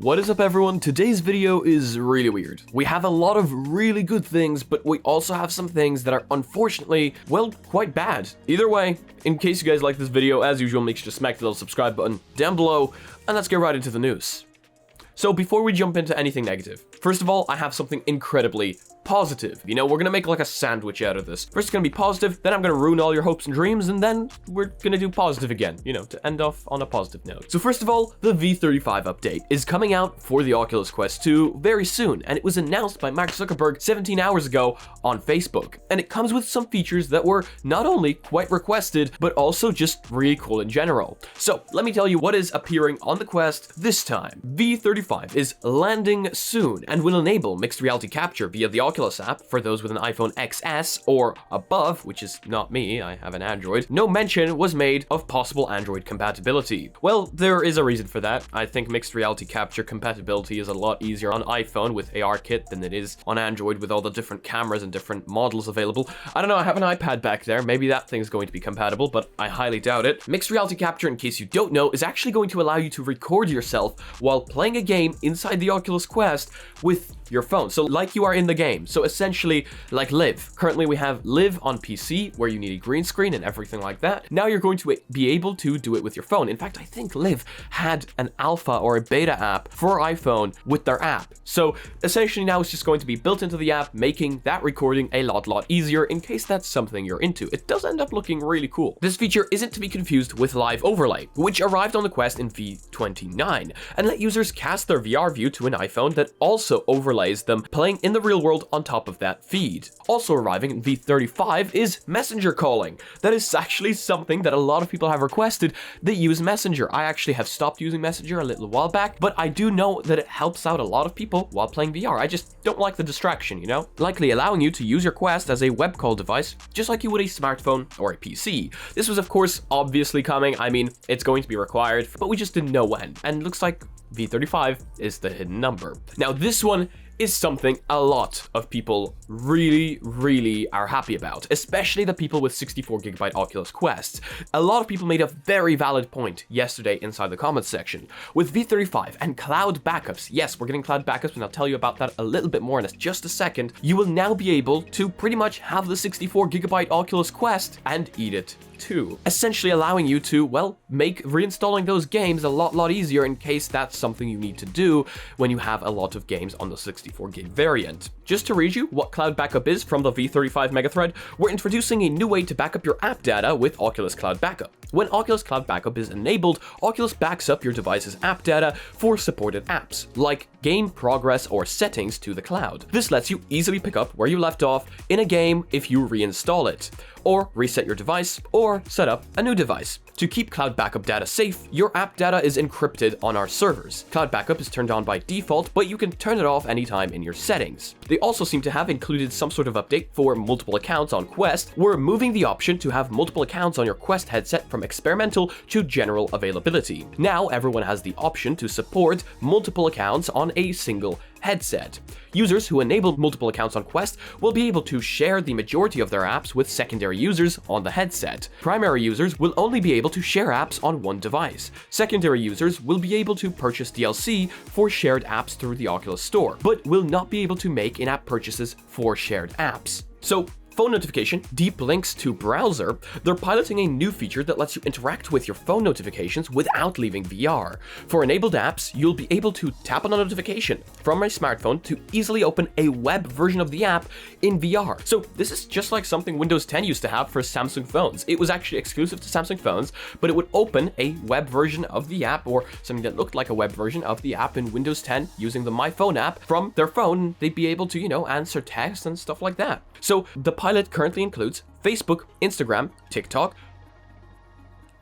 What is up everyone? Today's video is really weird. We have a lot of really good things, but we also have some things that are unfortunately, well, quite bad. Either way, in case you guys like this video, as usual, make sure to smack the little subscribe button down below, and let's get right into the news. So before we jump into anything negative, first of all, I have something incredibly positive. You know, we're gonna make like a sandwich out of this. First it's gonna be positive, then I'm gonna ruin all your hopes and dreams, and then we're gonna do positive again, you know, to end off on a positive note. So first of all, the V35 update is coming out for the Oculus Quest 2 very soon, and it was announced by Mark Zuckerberg 17 hours ago on Facebook. And it comes with some features that were not only quite requested, but also just really cool in general. So let me tell you what is appearing on the Quest this time. V35 is landing soon and will enable mixed reality capture via the Oculus app for those with an iPhone XS or above, which is not me, I have an Android. No mention was made of possible Android compatibility. Well, there is a reason for that. I think mixed reality capture compatibility is a lot easier on iPhone with ARKit than it is on Android with all the different cameras and different models available. I don't know, I have an iPad back there, maybe that thing's going to be compatible, but I highly doubt it. Mixed reality capture, in case you don't know, is actually going to allow you to record yourself while playing a game inside the Oculus Quest with your phone. So like you are in the game. So essentially like Live. Currently we have Live on PC where you need a green screen and everything like that. Now you're going to be able to do it with your phone. In fact, I think Live had an alpha or a beta app for iPhone with their app. So essentially now it's just going to be built into the app, making that recording a lot easier in case that's something you're into. It does end up looking really cool. This feature isn't to be confused with Live Overlay, which arrived on the Quest in V29 and let users cast their VR view to an iPhone that also overlays them playing in the real world on top of that feed. Also arriving in V35 is Messenger calling. That is actually something that a lot of people have requested that use Messenger. I actually have stopped using Messenger a little while back, but I do know that it helps out a lot of people while playing VR. I just don't like the distraction, you know? Likely allowing you to use your Quest as a web call device, just like you would a smartphone or a PC. This was of course obviously coming. I mean, it's going to be required, but we just didn't know when. And it looks like V35 is the hidden number. Now this one is something a lot of people really are happy about, especially the people with 64GB Oculus Quests. A lot of people made a very valid point yesterday inside the comments section. With V35 and cloud backups, yes, we're getting cloud backups, and I'll tell you about that a little bit more in just a second, you will now be able to pretty much have the 64GB Oculus Quest and eat it too. Essentially allowing you to, well, make reinstalling those games a lot easier in case that's something you need to do when you have a lot of games on the 64GB variant. Just to read you what cloud backup is from the V35 megathread, we're introducing a new way to backup your app data with Oculus Cloud Backup. When Oculus Cloud Backup is enabled, Oculus backs up your device's app data for supported apps, like game progress or settings to the cloud. This lets you easily pick up where you left off in a game if you reinstall it, or reset your device, or set up a new device. To keep cloud backup data safe, your app data is encrypted on our servers. Cloud backup is turned on by default, but you can turn it off anytime in your settings. They also seem to have included some sort of update for multiple accounts on Quest. We're moving the option to have multiple accounts on your Quest headset from experimental to general availability. Now everyone has the option to support multiple accounts on a single headset. Users who enable multiple accounts on Quest will be able to share the majority of their apps with secondary users on the headset. Primary users will only be able to share apps on one device. Secondary users will be able to purchase DLC for shared apps through the Oculus Store, but will not be able to make in-app purchases for shared apps. So, phone notification, deep links to browser, they're piloting a new feature that lets you interact with your phone notifications without leaving VR. For enabled apps, you'll be able to tap on a notification from a smartphone to easily open a web version of the app in VR. So this is just like something Windows 10 used to have for Samsung phones. It was actually exclusive to Samsung phones, but it would open a web version of the app or something that looked like a web version of the app in Windows 10 using the My Phone app from their phone. They'd be able to, you know, answer texts and stuff like that. So the pilot currently includes Facebook, Instagram, TikTok,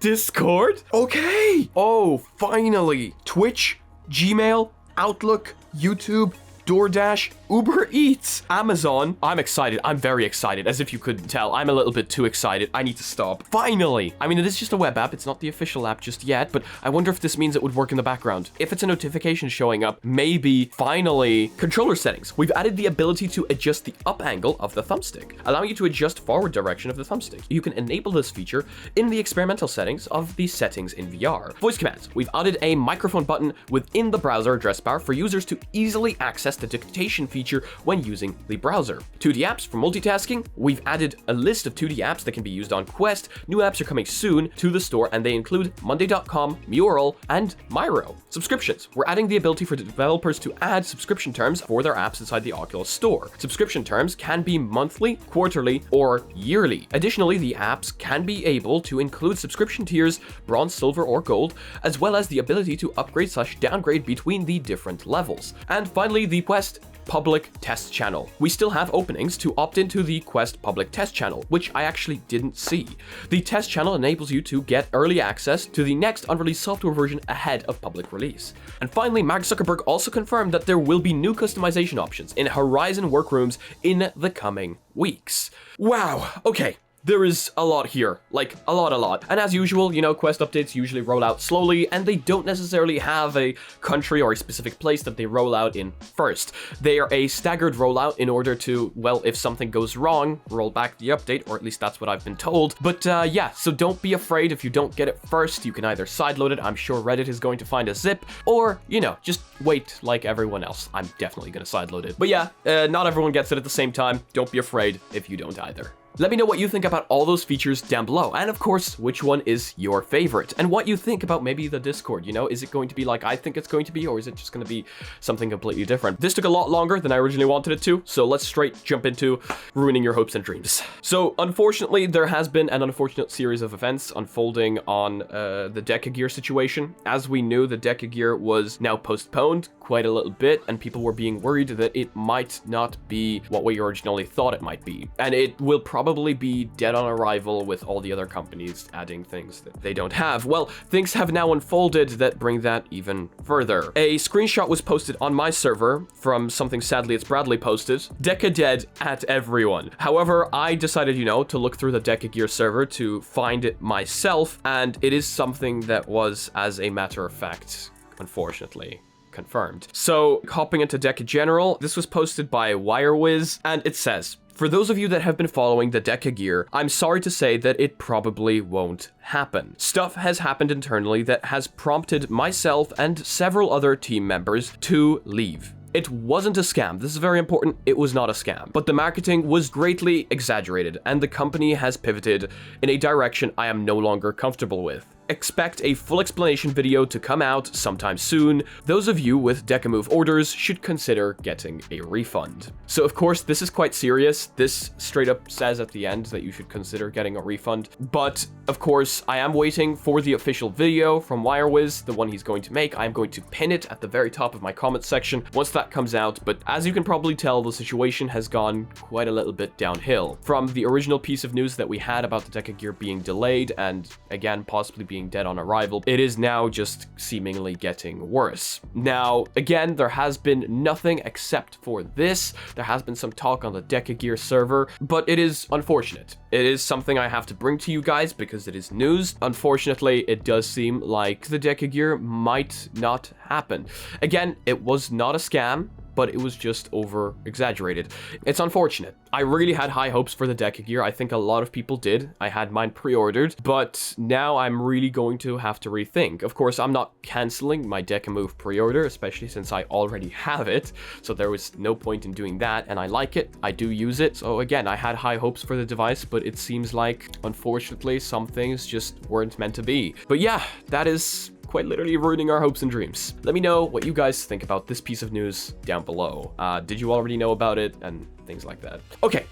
Discord? Okay! Oh, finally! Twitch, Gmail, Outlook, YouTube, DoorDash, Uber Eats, Amazon. I'm excited. I'm very excited. As if you couldn't tell, I'm a little bit too excited. I need to stop. Finally! I mean, it is just a web app. It's not the official app just yet, but I wonder if this means it would work in the background. If it's a notification showing up, maybe, finally, controller settings. We've added the ability to adjust the up angle of the thumbstick, allowing you to adjust forward direction of the thumbstick. You can enable this feature in the experimental settings of the settings in VR. Voice commands. We've added a microphone button within the browser address bar for users to easily access the dictation feature when using the browser. 2D apps for multitasking. We've added a list of 2D apps that can be used on Quest. New apps are coming soon to the store, and they include Monday.com, Mural, and Miro. Subscriptions. We're adding the ability for developers to add subscription terms for their apps inside the Oculus Store. Subscription terms can be monthly, quarterly, or yearly. Additionally, the apps can be able to include subscription tiers, bronze, silver, or gold, as well as the ability to upgrade/downgrade between the different levels. And finally, the Quest public test channel. We still have openings to opt into the Quest public test channel, which I actually didn't see. The test channel enables you to get early access to the next unreleased software version ahead of public release. And finally, Mark Zuckerberg also confirmed that there will be new customization options in Horizon workrooms in the coming weeks. Wow, okay. There is a lot here, like a lot. And as usual, you know, Quest updates usually roll out slowly, and they don't necessarily have a country or a specific place that they roll out in first. They are a staggered rollout in order to, well, if something goes wrong, roll back the update, or at least that's what I've been told. But yeah, so don't be afraid if you don't get it first. You can either sideload it, I'm sure Reddit is going to find a zip, or, you know, just wait like everyone else. I'm definitely gonna sideload it. But yeah, not everyone gets it at the same time. Don't be afraid if you don't either. Let me know what you think about all those features down below, and of course, which one is your favorite, and what you think about maybe the Discord, you know? Is it going to be like I think it's going to be, or is it just going to be something completely different? This took a lot longer than I originally wanted it to, so let's straight jump into ruining your hopes and dreams. So, unfortunately, there has been an unfortunate series of events unfolding on the Decagear situation. As we knew, the Decagear was now postponed quite a little bit, and people were being worried that it might not be what we originally thought it might be, and it will probably be dead on arrival with all the other companies adding things that they don't have. Well, things have now unfolded that bring that even further. A screenshot was posted on my server from something sadly it's Bradley posted. Deca dead at everyone. However, I decided, you know, to look through the Decagear server to find it myself, and it is something that was, as a matter of fact, unfortunately, confirmed. So, hopping into Deca General, this was posted by WireWiz, and it says, "For those of you that have been following the Decagear, I'm sorry to say that it probably won't happen. Stuff has happened internally that has prompted myself and several other team members to leave. It wasn't a scam. This is very important. It was not a scam. But the marketing was greatly exaggerated, and the company has pivoted in a direction I am no longer comfortable with. Expect a full explanation video to come out sometime soon. Those of you with Decamove orders should consider getting a refund." So of course, this is quite serious. This straight up says at the end that you should consider getting a refund. But of course, I am waiting for the official video from WireWiz, the one he's going to make. I'm going to pin it at the very top of my comments section once that comes out. But as you can probably tell, the situation has gone quite a little bit downhill. From the original piece of news that we had about the Decagear being delayed and again, possibly being dead on arrival, it is now just seemingly getting worse. Now, again, there has been nothing except for this. There has been some talk on the Decagear server, but it is unfortunate. It is something I have to bring to you guys because it is news. Unfortunately, it does seem like the Decagear might not happen. Again, it was not a scam, but it was just over-exaggerated. It's unfortunate. I really had high hopes for the Decagear. I think a lot of people did. I had mine pre-ordered, but now I'm really going to have to rethink. Of course, I'm not canceling my Decamove pre-order, especially since I already have it, so there was no point in doing that, and I like it. I do use it. So again, I had high hopes for the device, but it seems like, unfortunately, some things just weren't meant to be. But yeah, that is quite literally ruining our hopes and dreams. Let me know what you guys think about this piece of news down below. Did you already know about it and things like that? Okay,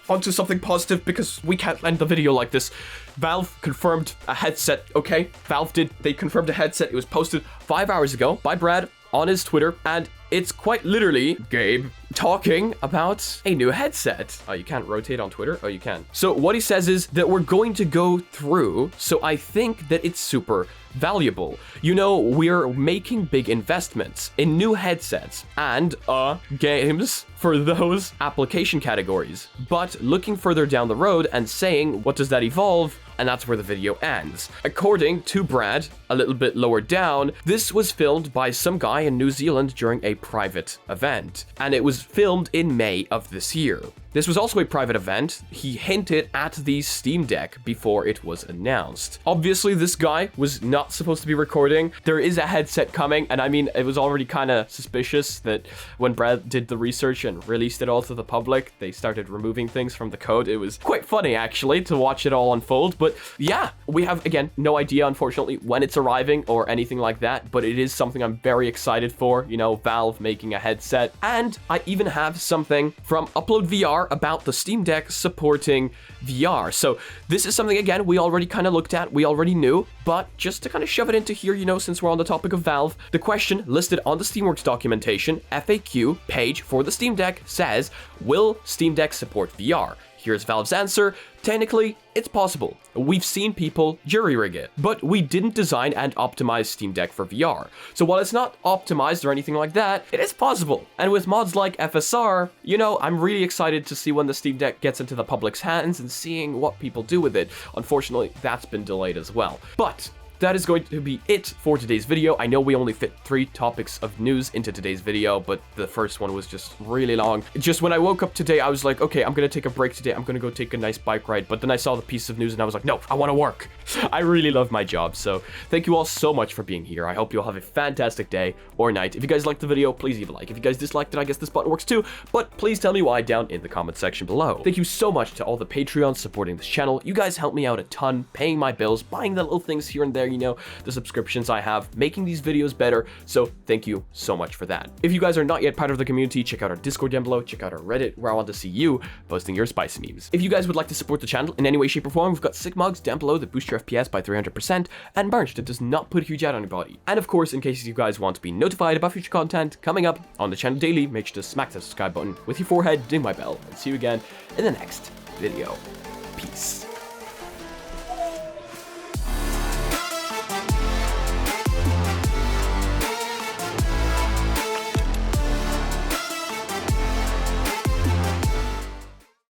on to something positive because we can't end the video like this. Valve confirmed a headset, okay? They confirmed a headset. It was posted 5 hours ago by Brad on his Twitter, and it's quite literally Gabe talking about a new headset. Oh, you can't rotate on Twitter? Oh, you can. So what he says is that we're going to go through, so I think that it's super valuable. You know, we're making big investments in new headsets and games for those application categories, but looking further down the road and saying, what does that evolve? And that's where the video ends. According to Brad, a little bit lower down, this was filmed by some guy in New Zealand during a private event, and it was filmed in May of this year. This was also a private event. He hinted at the Steam Deck before it was announced. Obviously, this guy was not supposed to be recording. There is a headset coming, and I mean, it was already kind of suspicious that when Brad did the research and released it all to the public, they started removing things from the code. It was quite funny, actually, to watch it all unfold. But yeah, we have, again, no idea, unfortunately, when it's arriving or anything like that, but it is something I'm very excited for, you know, Valve making a headset. And I even have something from Upload VR about the Steam Deck supporting VR. So this is something, again, we already kind of looked at, we already knew, but just to kind of shove it into here, you know, since we're on the topic of Valve, the question listed on the Steamworks documentation, FAQ page for the Steam Deck says, will Steam Deck support VR? Here's Valve's answer. Technically, it's possible. We've seen people jury-rig it, but we didn't design and optimize Steam Deck for VR. So while it's not optimized or anything like that, it is possible. And with mods like FSR, you know, I'm really excited to see when the Steam Deck gets into the public's hands and seeing what people do with it. Unfortunately, that's been delayed as well. But that is going to be it for today's video. I know we only fit 3 topics of news into today's video, but the first one was just really long. Just when I woke up today, I was like, okay, I'm gonna take a break today. I'm gonna go take a nice bike ride. But then I saw the piece of news and I was like, no, I wanna work. I really love my job. So thank you all so much for being here. I hope you all have a fantastic day or night. If you guys liked the video, please leave a like. If you guys disliked it, I guess this button works too. But please tell me why down in the comment section below. Thank you so much to all the Patreons supporting this channel. You guys help me out a ton, paying my bills, buying the little things here and there, you know, the subscriptions I have, making these videos better, so thank you so much for that. If you guys are not yet part of the community, check out our Discord down below, check out our Reddit, where I want to see you posting your spicy memes. If you guys would like to support the channel in any way, shape, or form, we've got sick mugs down below that boost your FPS by 300%, and merch that does not put a huge ad on your body. And of course, in case you guys want to be notified about future content coming up on the channel daily, make sure to smack that subscribe button with your forehead, ding my bell, and see you again in the next video. Peace.